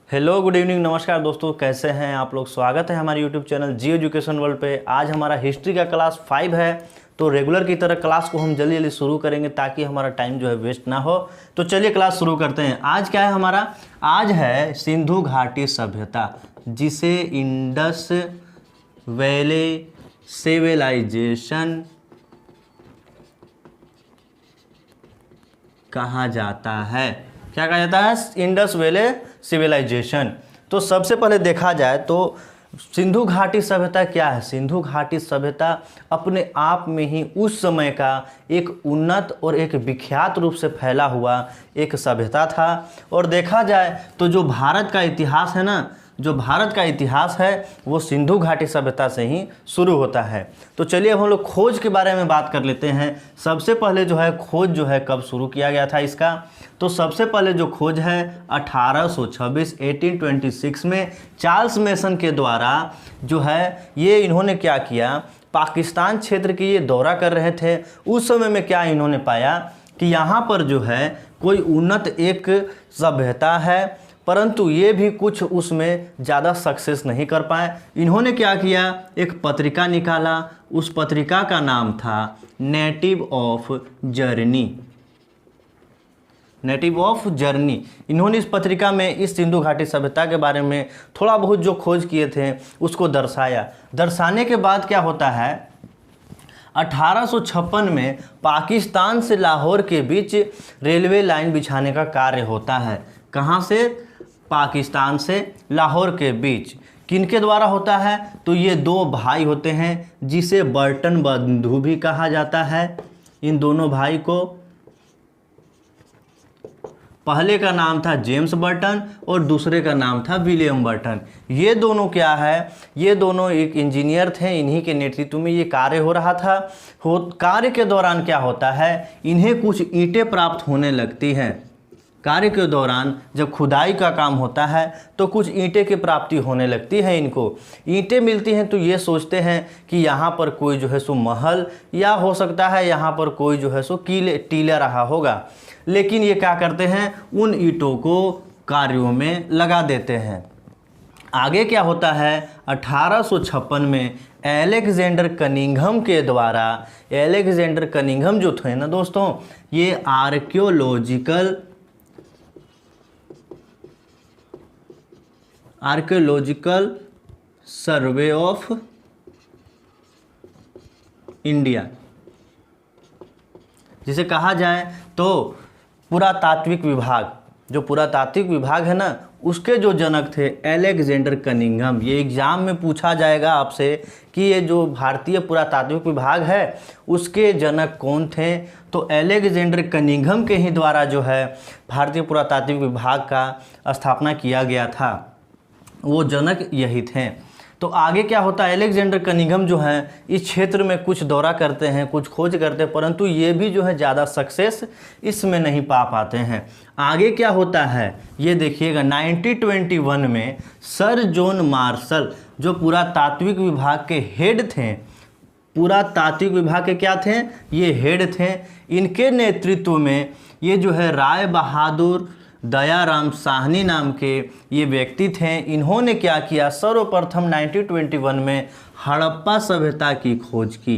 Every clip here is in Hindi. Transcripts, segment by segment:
हेलो गुड इवनिंग नमस्कार दोस्तों, कैसे हैं आप लोग। स्वागत है हमारे यूट्यूब चैनल जियो एजुकेशन वर्ल्ड पे। आज हमारा हिस्ट्री का क्लास 5 है, तो रेगुलर की तरह क्लास को हम जल्दी जल्दी शुरू करेंगे ताकि हमारा टाइम जो है वेस्ट ना हो। तो चलिए क्लास शुरू करते हैं। आज क्या है हमारा, आज है सिंधु घाटी सभ्यता, जिसे इंडस वैली सिविलाइजेशन कहा जाता है। क्या कहा जाता है? Indus Valley civilisation. तो सबसे पहले देखा जाए तो सिंधु घाटी सभ्यता क्या है। सिंधु घाटी सभ्यता अपने आप में ही उस समय का एक उन्नत और एक विख्यात रूप से फैला हुआ एक सभ्यता था। और देखा जाए तो जो भारत का इतिहास है ना, जो भारत का इतिहास है वो सिंधु घाटी सभ्यता से ही शुरू होता है। तो चलिए अब हम लोग खोज के बारे में बात कर लेते हैं। सबसे पहले जो है खोज जो है कब शुरू किया गया था इसका, तो सबसे पहले जो खोज है 1826 में चार्ल्स मेसन के द्वारा जो है ये इन्होंने क्या किया, पाकिस्तान क्षेत्र की ये दौरा कर रहे थे। उस समय में क्या इन्होंने पाया कि यहाँ पर जो है कोई उन्नत एक सभ्यता है, परंतु ये भी कुछ उसमें ज़्यादा सक्सेस नहीं कर पाए। इन्होंने क्या किया, एक पत्रिका निकाला। उस पत्रिका का नाम था native of journey. Native of journey. इन्होंने इस पत्रिका में इस सिंधु घाटी सभ्यता के बारे में थोड़ा बहुत जो खोज किए थे उसको दर्शाया। दर्शाने के बाद क्या होता है, 1856 में पाकिस्तान से लाहौर के बीच रेलवे लाइन बिछाने का कार्य होता है। कहाँ से? पाकिस्तान से लाहौर के बीच। किनके द्वारा होता है? तो ये दो भाई होते हैं जिसे बर्टन बंधु भी कहा जाता है। इन दोनों भाई को, पहले का नाम था जेम्स बर्टन और दूसरे का नाम था विलियम बर्टन। ये दोनों क्या है, ये दोनों एक इंजीनियर थे। इन्हीं के नेतृत्व में ये कार्य हो रहा था। कार्य के दौरान क्या होता है, इन्हें कुछ ईंटें प्राप्त होने लगती हैं। कार्य के दौरान जब खुदाई का काम होता है तो कुछ ईंटें की प्राप्ति होने लगती है। इनको ईंटें मिलती हैं तो ये सोचते हैं कि यहाँ पर कोई जो है सो महल, या हो सकता है यहाँ पर कोई जो है सो टीला रहा होगा। लेकिन ये क्या करते हैं, उन ईंटों को कार्यों में लगा देते हैं। आगे क्या होता है, 1856 में एलेक्जेंडर कनिंघम के द्वारा, एलेक्जेंडर कनिंघम जो थे ना दोस्तों, ये आर्कियोलॉजिकल सर्वे ऑफ इंडिया, जिसे कहा जाए तो पुरातात्विक विभाग, जो पुरातात्विक विभाग है ना, उसके जो जनक थे एलेक्जेंडर कनिंघम। ये एग्जाम में पूछा जाएगा आपसे कि ये जो भारतीय पुरातात्विक विभाग है उसके जनक कौन थे। तो एलेक्जेंडर कनिंघम के ही द्वारा जो है भारतीय पुरातात्विक विभाग का स्थापना किया गया था। वो जनक यही थे। तो आगे क्या होता है, एलेक्जेंडर कनिंघम जो है इस क्षेत्र में कुछ दौरा करते हैं, कुछ खोज करते हैं, परंतु ये भी जो है ज़्यादा सक्सेस इसमें नहीं पा पाते हैं। आगे क्या होता है ये देखिएगा, 1921 में सर जॉन मार्शल जो पुरातात्विक विभाग के हेड थे, पुरातात्विक विभाग के क्या थे, ये हेड थे। इनके नेतृत्व में ये जो है राय बहादुर दयाराम साहनी नाम के ये व्यक्ति थे। इन्होंने क्या किया, सर्वप्रथम 1921 में हड़प्पा सभ्यता की खोज की।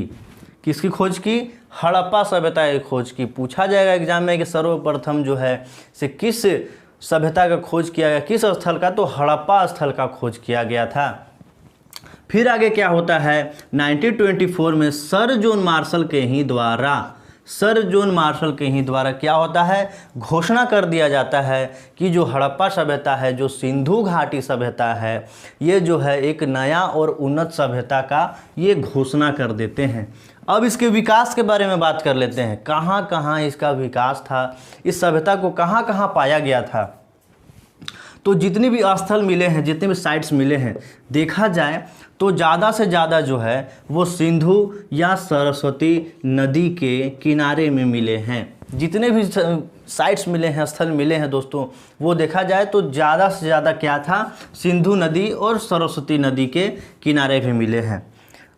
किसकी खोज की? हड़प्पा सभ्यता की खोज की। पूछा जाएगा एग्जाम में कि सर्वप्रथम जो है से किस सभ्यता का खोज किया गया, किस स्थल का, तो हड़प्पा स्थल का खोज किया गया था। फिर आगे क्या होता है, 1924 में सर जॉन मार्शल के ही द्वारा क्या होता है, घोषणा कर दिया जाता है कि जो हड़प्पा सभ्यता है, जो सिंधु घाटी सभ्यता है, ये जो है एक नया और उन्नत सभ्यता का ये घोषणा कर देते हैं। अब इसके विकास के बारे में बात कर लेते हैं। कहाँ कहाँ इसका विकास था, इस सभ्यता को कहाँ कहाँ पाया गया था। तो जितने भी स्थल मिले हैं, जितने भी साइट्स मिले हैं, देखा जाए तो ज़्यादा से ज़्यादा जो है वो सिंधु या सरस्वती नदी के किनारे में मिले हैं। जितने भी साइट्स मिले हैं, स्थल मिले हैं दोस्तों, वो देखा जाए तो ज़्यादा से ज़्यादा क्या था, सिंधु नदी और सरस्वती नदी के किनारे भी मिले हैं।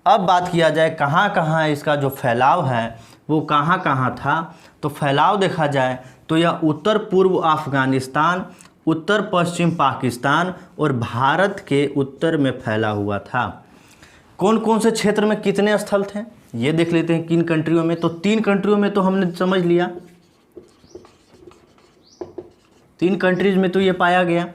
अब बात किया जाए कहाँ कहाँ इसका जो फैलाव है वो कहाँ कहाँ था, तो फैलाव देखा जाए तो यह उत्तर पूर्व अफ़गानिस्तान उत्तर पश्चिम पाकिस्तान और भारत के उत्तर में फैला हुआ था। कौन कौन से क्षेत्र में कितने स्थल थे ये देख लेते हैं। किन कंट्रियों में, तो 3 कंट्रियों में तो हमने समझ लिया, 3 कंट्रीज में तो ये पाया गया।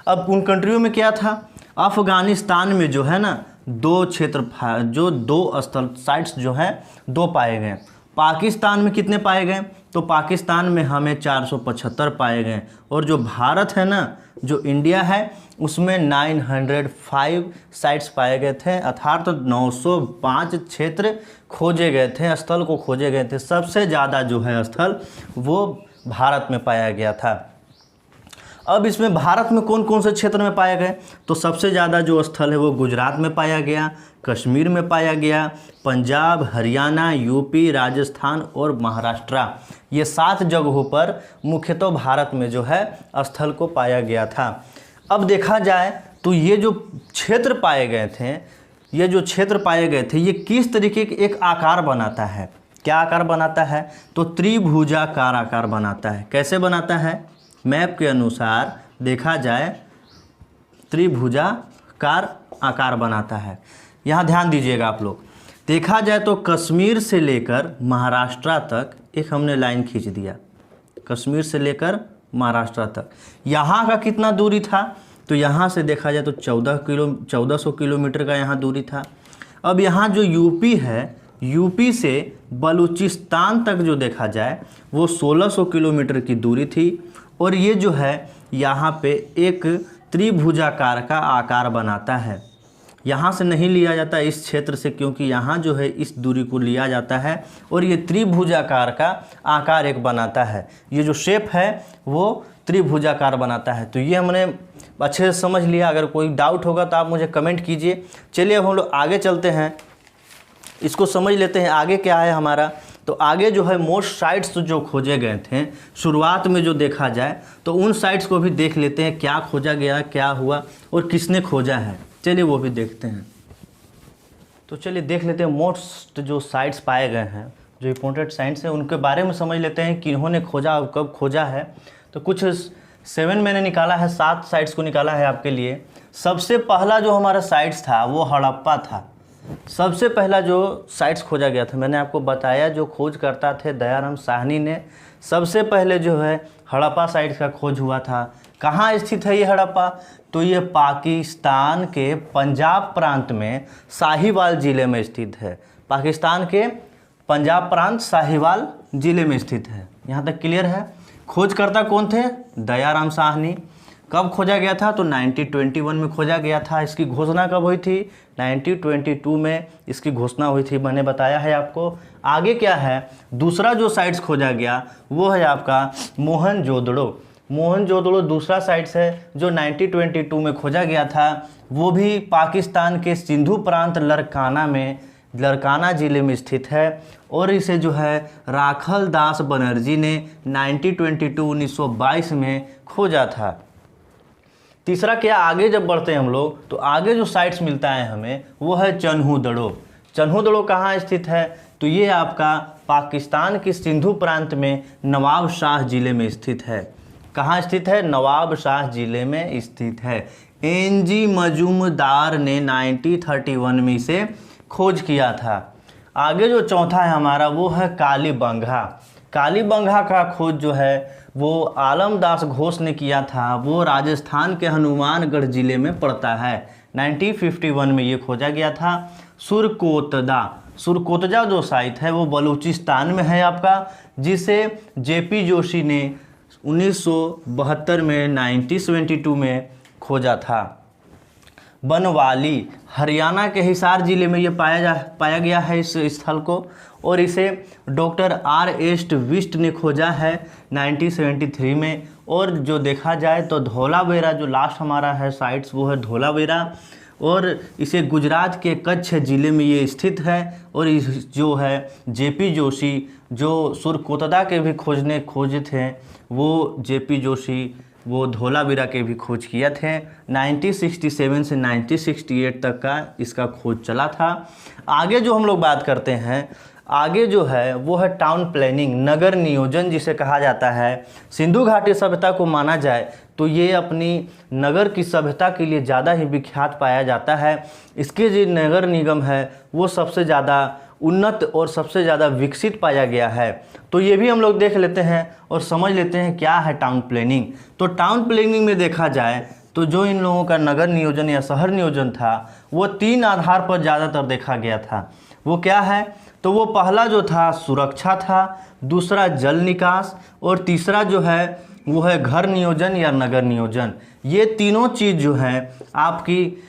अब उन कंट्रियों में क्या था, अफगानिस्तान में जो है ना 2 क्षेत्र, जो 2 स्थल साइट्स जो हैं 2 पाए गए। पाकिस्तान में कितने पाए गए, तो पाकिस्तान में हमें 475 पाए गए। और जो भारत है ना, जो इंडिया है, उसमें 905 साइट्स पाए गए थे, अर्थात तो 905 क्षेत्र खोजे गए थे, स्थल को खोजे गए थे। सबसे ज़्यादा जो है स्थल वो भारत में पाया गया था। अब इसमें भारत में कौन कौन से क्षेत्र में पाए गए, तो सबसे ज़्यादा जो स्थल है वो गुजरात में पाया गया, कश्मीर में पाया गया, पंजाब, हरियाणा, यूपी, राजस्थान और महाराष्ट्र, ये 7 जगहों पर मुख्यतः भारत में जो है स्थल को पाया गया था। अब देखा जाए तो ये जो क्षेत्र पाए गए थे, ये किस तरीके के एक आकार बनाता है, क्या आकार बनाता है, तो त्रिभुजाकार आकार बनाता है। कैसे बनाता है, मैप के अनुसार देखा जाए त्रिभुजाकार आकार बनाता है। यहाँ ध्यान दीजिएगा आप लोग, देखा जाए तो कश्मीर से लेकर महाराष्ट्र तक एक हमने लाइन खींच दिया, कश्मीर से लेकर महाराष्ट्र तक। यहाँ का कितना दूरी था, तो यहाँ से देखा जाए तो 1400 किलोमीटर का यहाँ दूरी था। अब यहाँ जो यूपी है, यूपी से बलूचिस्तान तक जो देखा जाए वो 1600 किलोमीटर की दूरी थी। और ये जो है यहाँ पे एक त्रिभुजाकार का आकार बनाता है। यहाँ से नहीं लिया जाता इस क्षेत्र से, क्योंकि यहाँ जो है इस दूरी को लिया जाता है और ये त्रिभुजाकार का आकार एक बनाता है। ये जो शेप है वो त्रिभुजाकार बनाता है। तो ये हमने अच्छे से समझ लिया। अगर कोई डाउट होगा तो आप मुझे कमेंट कीजिए। चलिए अब हम लोग आगे चलते हैं, इसको समझ लेते हैं आगे क्या है हमारा। तो आगे जो है मोस्ट साइट्स जो खोजे गए थे, शुरुआत में जो देखा जाए तो उन साइट्स को भी देख लेते हैं, क्या खोजा गया, क्या हुआ और किसने खोजा है। चलिए वो भी देखते हैं। तो चलिए देख लेते हैं मोस्ट जो साइट्स पाए गए हैं, जो इंपॉर्टेंट साइट्स हैं, उनके बारे में समझ लेते हैं कि इन्होंने खोजा और कब खोजा है। तो कुछ 7 मैंने निकाला है, 7 साइट्स को निकाला है आपके लिए। सबसे पहला जो हमारा साइट्स था वो हड़प्पा था। सबसे पहला जो साइट्स खोजा गया था, मैंने आपको बताया जो खोज करता थे दयाराम साहनी ने। सबसे पहले जो है हड़प्पा साइट्स का खोज हुआ था। कहाँ स्थित है ये हड़प्पा, तो ये पाकिस्तान के पंजाब प्रांत में साहिवाल ज़िले में स्थित है। पाकिस्तान के पंजाब प्रांत साहिवाल ज़िले में स्थित है। यहाँ तक क्लियर है। खोजकर्ता कौन थे, दयाराम साहनी। कब खोजा गया था, तो 1921 में खोजा गया था। इसकी घोषणा कब हुई थी, 1922 में इसकी घोषणा हुई थी, मैंने बताया है आपको। आगे क्या है, दूसरा जो साइट्स खोजा गया वो है आपका मोहनजोदड़ो। मोहनजोदड़ो दूसरा साइट्स है जो 1922 में खोजा गया था। वो भी पाकिस्तान के सिंधु प्रांत लरकाना ज़िले में स्थित है। और इसे जो है राखल दास बनर्जी ने 1922 में खोजा था। तीसरा क्या, आगे जब बढ़ते हैं हम लोग तो आगे जो साइट्स मिलता है हमें वो है चन्हूदड़ो। चन्हूदड़ो कहाँ स्थित है, तो ये आपका पाकिस्तान के सिंधु प्रांत में नवाब शाह ज़िले में स्थित है। कहाँ स्थित है, नवाब शाह ज़िले में स्थित है। एनजी मजूमदार ने 1931 में इसे खोज किया था। आगे जो चौथा है हमारा वो है कालीबंगा। कालीबंगा का खोज जो है वो आलमदास घोष ने किया था। वो राजस्थान के हनुमानगढ़ ज़िले में पड़ता है। 1951 में ये खोजा गया था। सुरकोतजा जो साइट है वो बलूचिस्तान में है आपका, जिसे जेपी जोशी ने 1972 में 1972 में खोजा था। बनवाली हरियाणा के हिसार ज़िले में ये पाया गया है इस स्थल को। और इसे डॉक्टर R.S. विस्ट ने खोजा है 1973 में। और जो देखा जाए तो धौलावीरा जो लास्ट हमारा है साइट्स वो है धौलावीरा। और इसे गुजरात के कच्छ ज़िले में ये स्थित है। और इस जो है जेपी जोशी जो सुरकोतदा के भी खोज थे, वो जेपी जोशी वो धौलावीरा के भी खोज किए थे। 1967 से 1968 तक का इसका खोज चला था। आगे जो हम लोग बात करते हैं, आगे जो है वो है टाउन प्लानिंग, नगर नियोजन जिसे कहा जाता है। सिंधु घाटी सभ्यता को माना जाए तो ये अपनी नगर की सभ्यता के लिए ज़्यादा ही विख्यात पाया जाता है। इसके जो नगर निगम है वो सबसे ज़्यादा उन्नत और सबसे ज़्यादा विकसित पाया गया है। तो ये भी हम लोग देख लेते हैं और समझ लेते हैं क्या है टाउन प्लानिंग। तो टाउन प्लानिंग में देखा जाए तो जो इन लोगों का नगर नियोजन या शहर नियोजन था वो 3 आधार पर ज़्यादातर देखा गया था। वो क्या है? तो वो पहला जो था सुरक्षा था, दूसरा जल निकास और तीसरा जो है वो है घर नियोजन या नगर नियोजन। ये तीनों चीज़ जो है आपकी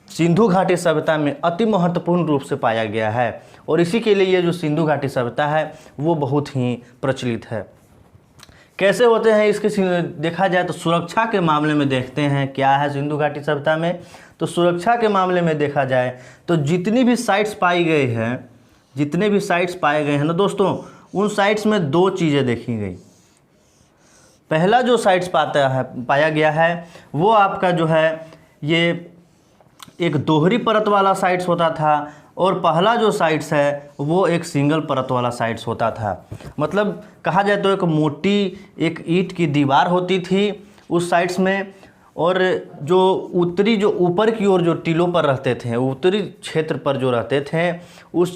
सिंधु घाटी सभ्यता में अति महत्वपूर्ण रूप से पाया गया है और इसी के लिए ये जो सिंधु घाटी सभ्यता है वो बहुत ही प्रचलित है। कैसे होते हैं इसके देखा जाए तो सुरक्षा के मामले में देखते हैं क्या है सिंधु घाटी सभ्यता में। तो सुरक्षा के मामले में देखा जाए तो जितनी भी साइट्स पाई गई हैं, जितने भी साइट्स पाए गए हैं ना दोस्तों, उन साइट्स में 2 चीज़ें देखी गई। पहला जो साइट्स पाया गया है वो आपका जो है ये एक दोहरी परत वाला साइट्स होता था और पहला जो साइट्स है वो एक सिंगल परत वाला साइट्स होता था। मतलब कहा जाए तो एक मोटी एक ईंट की दीवार होती थी उस साइट्स में और जो ऊपर की ओर जो टीलों पर रहते थे, उत्तरी क्षेत्र पर जो रहते थे उस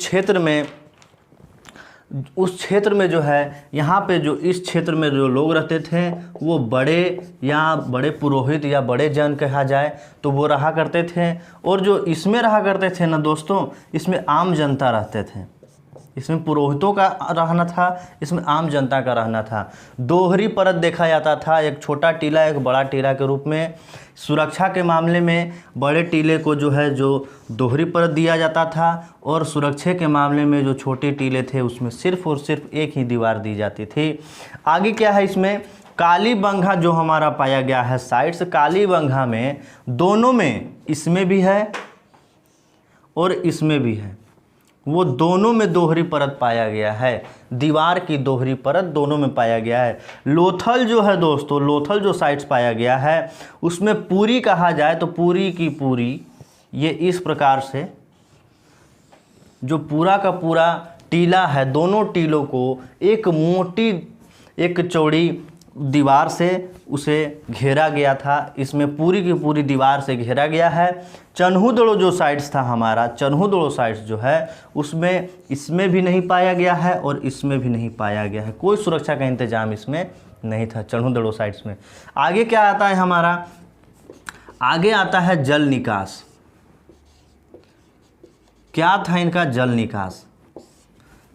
क्षेत्र में जो है यहाँ पे जो इस क्षेत्र में जो लोग रहते थे वो बड़े पुरोहित या बड़े जन कहा जाए तो वो रहा करते थे। और जो इसमें रहा करते थे ना दोस्तों, इसमें आम जनता रहते थे। इसमें पुरोहितों का रहना था, इसमें आम जनता का रहना था। दोहरी परत देखा जाता था, एक छोटा टीला एक बड़ा टीला के रूप में। सुरक्षा के मामले में बड़े टीले को जो है जो दोहरी परत दिया जाता था और सुरक्षा के मामले में जो छोटे टीले थे उसमें सिर्फ और सिर्फ एक ही दीवार दी जाती थी। आगे क्या है इसमें कालीबंगा जो हमारा पाया गया है साइट्स, कालीबंगा में दोनों में, इसमें भी है और इसमें भी है, वो दोनों में दोहरी परत पाया गया है। दीवार की दोहरी परत दोनों में पाया गया है। लोथल जो है दोस्तों, लोथल जो साइट्स पाया गया है उसमें पूरी कहा जाए तो पूरी की पूरी ये इस प्रकार से जो पूरा का पूरा टीला है, दोनों टीलों को एक मोटी एक चौड़ी दीवार से उसे घेरा गया था। इसमें पूरी की पूरी दीवार से घेरा गया है। चन्हुदड़ो जो साइट्स था हमारा, चन्हुदड़ो साइट्स जो है उसमें इसमें भी नहीं पाया गया है और इसमें भी नहीं पाया गया है। कोई सुरक्षा का इंतजाम इसमें नहीं था चन्हुदड़ो साइट्स में। आगे क्या आता है हमारा? आगे आता है जल निकास। क्या था इनका जल निकास?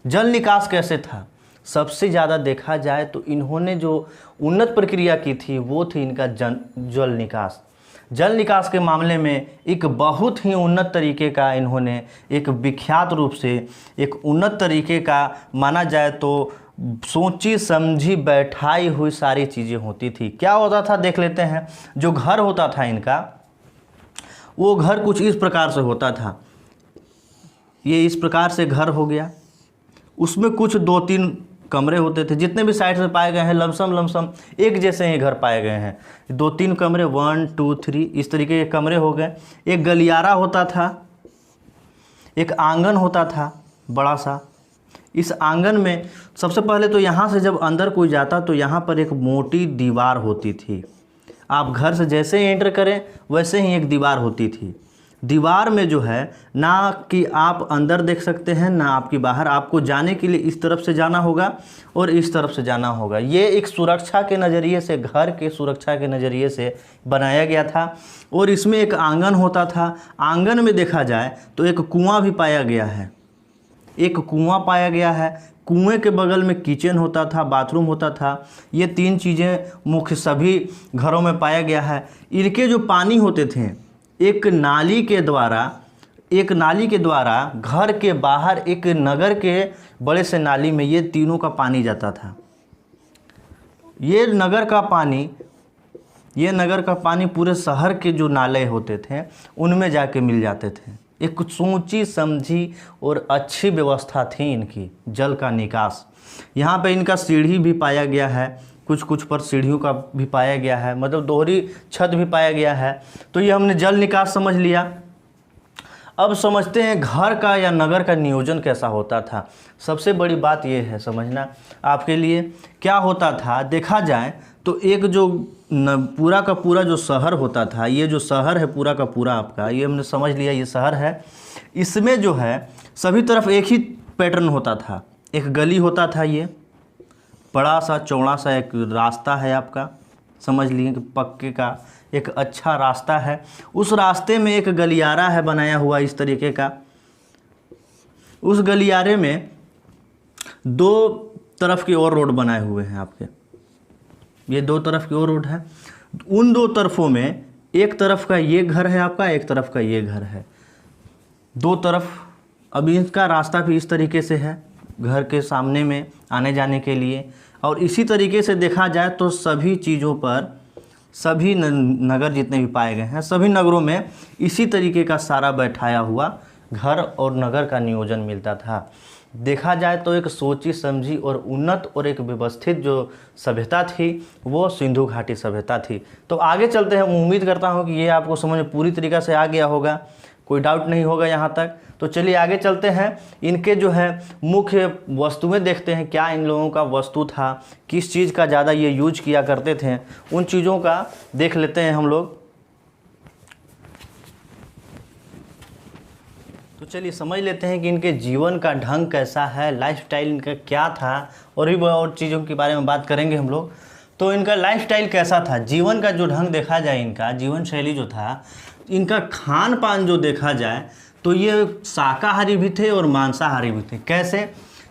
जल निकास कैसे था? सबसे ज़्यादा देखा जाए तो इन्होंने जो उन्नत प्रक्रिया की थी वो थी इनका जल निकास। जल निकास के मामले में एक बहुत ही उन्नत तरीके का इन्होंने एक विख्यात रूप से एक उन्नत तरीके का माना जाए तो सोची समझी बैठाई हुई सारी चीज़ें होती थी। क्या होता था देख लेते हैं। जो घर होता था इनका, वो घर कुछ इस प्रकार से होता था। ये इस प्रकार से घर हो गया, उसमें कुछ 2-3 कमरे होते थे। जितने भी साइड में पाए गए हैं लमसम एक जैसे ही घर पाए गए हैं। 2-3 कमरे 1 2 3 इस तरीके के कमरे हो गए। एक गलियारा होता था, एक आंगन होता था बड़ा सा। इस आंगन में सबसे पहले तो यहाँ से जब अंदर कोई जाता तो यहाँ पर एक मोटी दीवार होती थी। आप घर से जैसे ही एंटर करें वैसे ही एक दीवार होती थी। दीवार में जो है ना कि आप अंदर देख सकते हैं ना आपकी बाहर, आपको जाने के लिए इस तरफ से जाना होगा और इस तरफ से जाना होगा। ये एक सुरक्षा के नज़रिए से, घर के सुरक्षा के नज़रिए से बनाया गया था। और इसमें एक आंगन होता था। आंगन में देखा जाए तो एक कुआं भी पाया गया है, एक कुआं पाया गया है। कुएं के बगल में किचन होता था, बाथरूम होता था। ये 3 चीज़ें मुख्य सभी घरों में पाया गया है। इनके जो पानी होते थे एक नाली के द्वारा घर के बाहर एक नगर के बड़े से नाली में ये तीनों का पानी जाता था। ये नगर का पानी पूरे शहर के जो नाले होते थे उनमें जाके मिल जाते थे। एक सोची समझी और अच्छी व्यवस्था थी इनकी जल का निकास। यहाँ पे इनका सीढ़ी भी पाया गया है, कुछ पर सीढ़ियों का भी पाया गया है, मतलब दोहरी छत भी पाया गया है। तो ये हमने जल निकास समझ लिया। अब समझते हैं घर का या नगर का नियोजन कैसा होता था। सबसे बड़ी बात यह है समझना आपके लिए, क्या होता था देखा जाए तो एक जो पूरा का पूरा जो शहर होता था, ये जो शहर है पूरा का पूरा आपका, ये हमने समझ लिया ये शहर है, इसमें जो है सभी तरफ एक ही पैटर्न होता था। एक गली होता था, ये बड़ा सा चौड़ा सा एक रास्ता है आपका, समझ लिए कि पक्के का एक अच्छा रास्ता है। उस रास्ते में एक गलियारा है बनाया हुआ इस तरीके का। उस गलियारे में दो तरफ की ओर रोड बनाए हुए हैं आपके, ये दो तरफ की ओर रोड है। उन दो तरफों में एक तरफ का ये घर है आपका, एक तरफ का ये घर है, दो तरफ। अब इसका रास्ता भी इस तरीके से है घर के सामने में आने जाने के लिए। और इसी तरीके से देखा जाए तो सभी चीज़ों पर, सभी नगर जितने भी पाए गए हैं, सभी नगरों में इसी तरीके का सारा बैठाया हुआ घर और नगर का नियोजन मिलता था। देखा जाए तो एक सोची समझी और उन्नत और एक व्यवस्थित जो सभ्यता थी वो सिंधु घाटी सभ्यता थी। तो आगे चलते हैं। उम्मीद करता हूँ कि ये आपको समझ में पूरी तरीक़ा से आ गया होगा, कोई डाउट नहीं होगा यहाँ तक। तो चलिए आगे चलते हैं। इनके जो है मुख्य वस्तुएं देखते हैं, क्या इन लोगों का वस्तु था, किस चीज़ का ज़्यादा ये यूज किया करते थे, उन चीज़ों का देख लेते हैं हम लोग। तो चलिए समझ लेते हैं कि इनके जीवन का ढंग कैसा है, लाइफस्टाइल इनका क्या था, और भी और चीज़ों के बारे में बात करेंगे हम लोग। तो इनका लाइफस्टाइल कैसा था, जीवन का जो ढंग देखा जाए, इनका जीवन शैली जो था, इनका खान पान जो देखा जाए तो ये शाकाहारी भी थे और मांसाहारी भी थे। कैसे?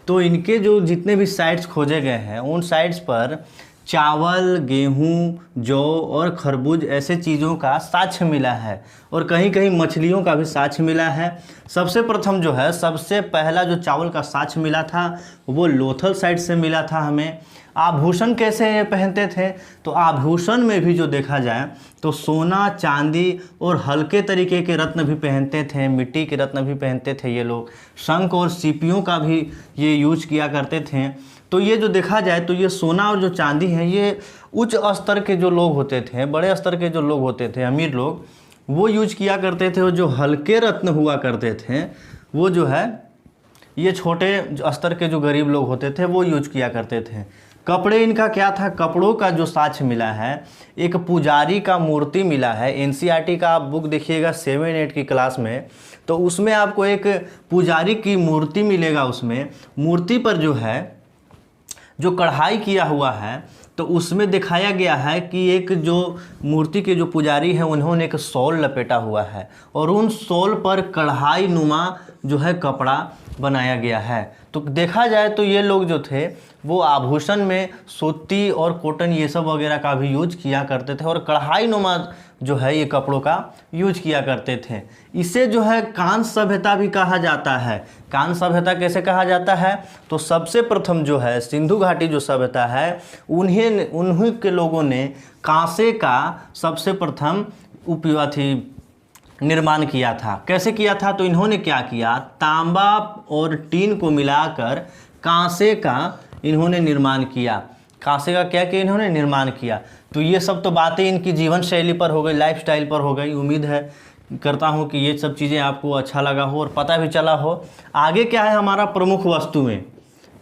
तो इनके जो जितने भी साइट्स खोजे गए हैं उन साइट्स पर चावल, गेहूँ, जौ और खरबूज ऐसे चीज़ों का साक्ष्य मिला है, और कहीं कहीं मछलियों का भी साक्ष्य मिला है। सबसे प्रथम जो है, सबसे पहला जो चावल का साक्ष्य मिला था वो लोथल साइट से मिला था हमें। आभूषण कैसे ये पहनते थे, तो आभूषण में भी जो देखा जाए तो सोना, चांदी और हल्के तरीके के रत्न भी पहनते थे, मिट्टी के रत्न भी पहनते थे ये लोग। शंख और सीपियों का भी ये यूज किया करते थे। तो ये जो देखा जाए तो ये सोना और जो चांदी है, ये उच्च स्तर के जो लोग होते थे, बड़े स्तर के जो लोग होते थे, अमीर लोग, वो यूज किया करते थे। और जो हल्के रत्न हुआ करते थे वो जो है ये छोटे स्तर के जो गरीब लोग होते थे वो यूज किया करते थे। कपड़े इनका क्या था, कपड़ों का जो साक्ष्य मिला है, एक पुजारी का मूर्ति मिला है। एनसीईआरटी का आप बुक देखिएगा 7-8 की क्लास में, तो उसमें आपको एक पुजारी की मूर्ति मिलेगा। उसमें मूर्ति पर जो है जो कढ़ाई किया हुआ है, तो उसमें दिखाया गया है कि एक जो मूर्ति के जो पुजारी हैं उन्होंने एक शॉल लपेटा हुआ है, और उन शॉल पर कढ़ाई नुमा जो है कपड़ा बनाया गया है। तो देखा जाए तो ये लोग जो थे वो आभूषण में सूती और कॉटन ये सब वगैरह का भी यूज किया करते थे, और कढ़ाई नुमा जो है ये कपड़ों का यूज किया करते थे। इसे जो है कांस्य सभ्यता भी कहा जाता है। कांस्य सभ्यता कैसे कहा जाता है, तो सबसे प्रथम जो है सिंधु घाटी जो सभ्यता है उन्हीं के लोगों ने कांसे का सबसे प्रथम उपयोग निर्माण किया था। कैसे किया था, तो इन्होंने क्या किया, तांबा और टीन को मिलाकर कांसे का इन्होंने निर्माण किया। कांसे का क्या किया, इन्होंने निर्माण किया। तो ये सब तो बातें इनकी जीवन शैली पर हो गई, लाइफस्टाइल पर हो गई। उम्मीद है करता हूँ कि ये सब चीज़ें आपको अच्छा लगा हो और पता भी चला हो। आगे क्या है हमारा प्रमुख वस्तुएं,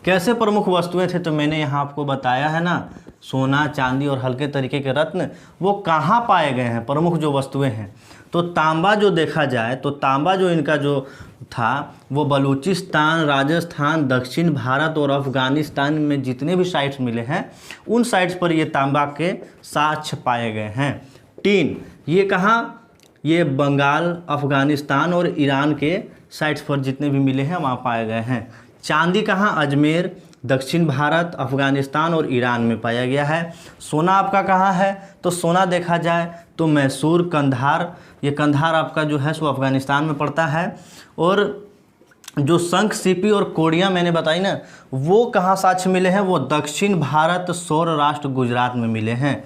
कैसे प्रमुख वस्तुएं थे, तो मैंने यहाँ आपको बताया है ना, सोना, चांदी और हल्के तरीके के रत्न वो कहाँ पाए गए हैं, प्रमुख जो वस्तुएं हैं। तो तांबा जो देखा जाए तो तांबा जो इनका जो था वो बलूचिस्तान, राजस्थान, दक्षिण भारत और अफ़गानिस्तान में जितने भी साइट्स मिले हैं उन साइट्स पर ये तांबा के साक्ष्य पाए गए हैं। टीन ये कहाँ, ये बंगाल, अफ़गानिस्तान और ईरान के साइट्स पर जितने भी मिले हैं वहाँ पाए गए हैं। चांदी कहाँ, अजमेर, दक्षिण भारत, अफ़गानिस्तान और ईरान में पाया गया है। सोना आपका कहाँ है, तो सोना देखा जाए तो मैसूर, कंधार, ये कंधार आपका जो है सो अफ़गानिस्तान में पड़ता है। और जो शंख, सीपी और कोड़ियाँ मैंने बताई ना, वो कहाँ साक्ष्य मिले हैं, वो दक्षिण भारत, सौराष्ट्र, गुजरात में मिले हैं।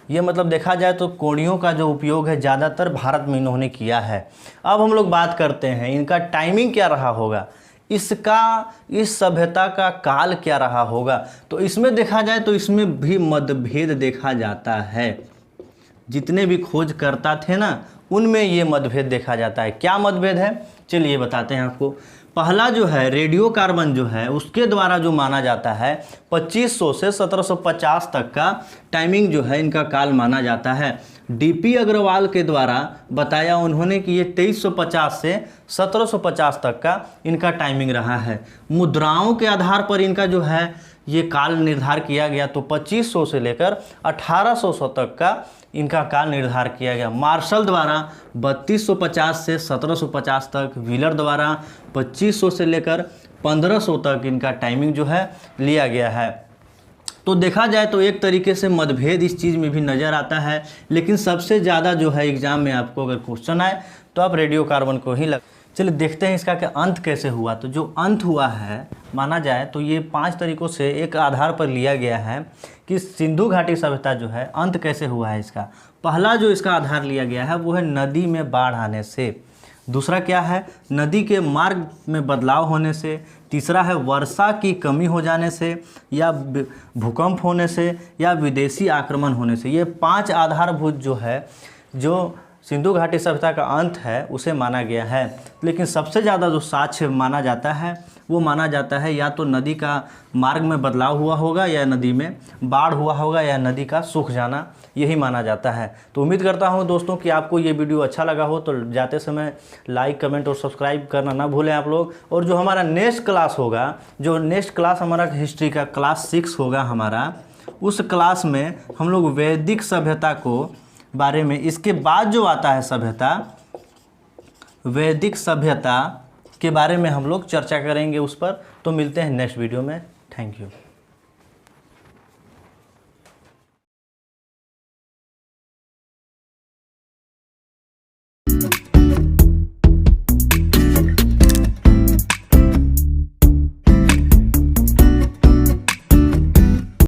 ये मतलब देखा जाए तो कोड़ियों का जो उपयोग है ज़्यादातर भारत में इन्होंने किया है। अब हम लोग बात करते हैं इनका टाइमिंग क्या रहा होगा, इसका इस सभ्यता का काल क्या रहा होगा। तो इसमें देखा जाए तो इसमें भी मतभेद देखा जाता है। जितने भी खोजकर्ता थे ना उनमें ये मतभेद देखा जाता है। क्या मतभेद है, चलिए बताते हैं आपको। पहला जो है रेडियो कार्बन जो है उसके द्वारा जो माना जाता है 2500 से 1750 तक का टाइमिंग जो है इनका काल माना जाता है। डीपी अग्रवाल के द्वारा बताया उन्होंने कि ये 2350 से 1750 तक का इनका टाइमिंग रहा है। मुद्राओं के आधार पर इनका जो है ये काल निर्धार किया गया, तो 2500 से लेकर 1800 तक का इनका काल निर्धार किया गया। मार्शल द्वारा 3250 से 1750 तक, व्हीलर द्वारा 2500 से लेकर 1500 तक इनका टाइमिंग जो है लिया गया है। तो देखा जाए तो एक तरीके से मतभेद इस चीज़ में भी नज़र आता है, लेकिन सबसे ज़्यादा जो है एग्ज़ाम में आपको अगर क्वेश्चन आए तो आप रेडियो कार्बन को ही चलिए देखते हैं इसका कि अंत कैसे हुआ। तो जो अंत हुआ है माना जाए तो ये 5 तरीक़ों से एक आधार पर लिया गया है कि सिंधु घाटी सभ्यता जो है अंत कैसे हुआ है। इसका पहला जो इसका आधार लिया गया है वो है नदी में बाढ़ आने से। दूसरा क्या है, नदी के मार्ग में बदलाव होने से। तीसरा है वर्षा की कमी हो जाने से, या भूकंप होने से, या विदेशी आक्रमण होने से। ये 5 आधारभूत जो है जो सिंधु घाटी सभ्यता का अंत है उसे माना गया है। लेकिन सबसे ज़्यादा जो साक्ष्य माना जाता है वो माना जाता है या तो नदी का मार्ग में बदलाव हुआ होगा, या नदी में बाढ़ हुआ होगा, या नदी का सूख जाना, यही माना जाता है। तो उम्मीद करता हूँ दोस्तों कि आपको ये वीडियो अच्छा लगा हो, तो जाते समय लाइक, कमेंट और सब्सक्राइब करना ना भूलें आप लोग। और जो हमारा नेक्स्ट क्लास होगा, जो नेक्स्ट क्लास हमारा हिस्ट्री का क्लास 6 होगा हमारा, उस क्लास में हम लोग वैदिक सभ्यता को बारे में, इसके बाद जो आता है सभ्यता, वैदिक सभ्यता के बारे में हम लोग चर्चा करेंगे उस पर। तो मिलते हैं नेक्स्ट वीडियो में। Thank you.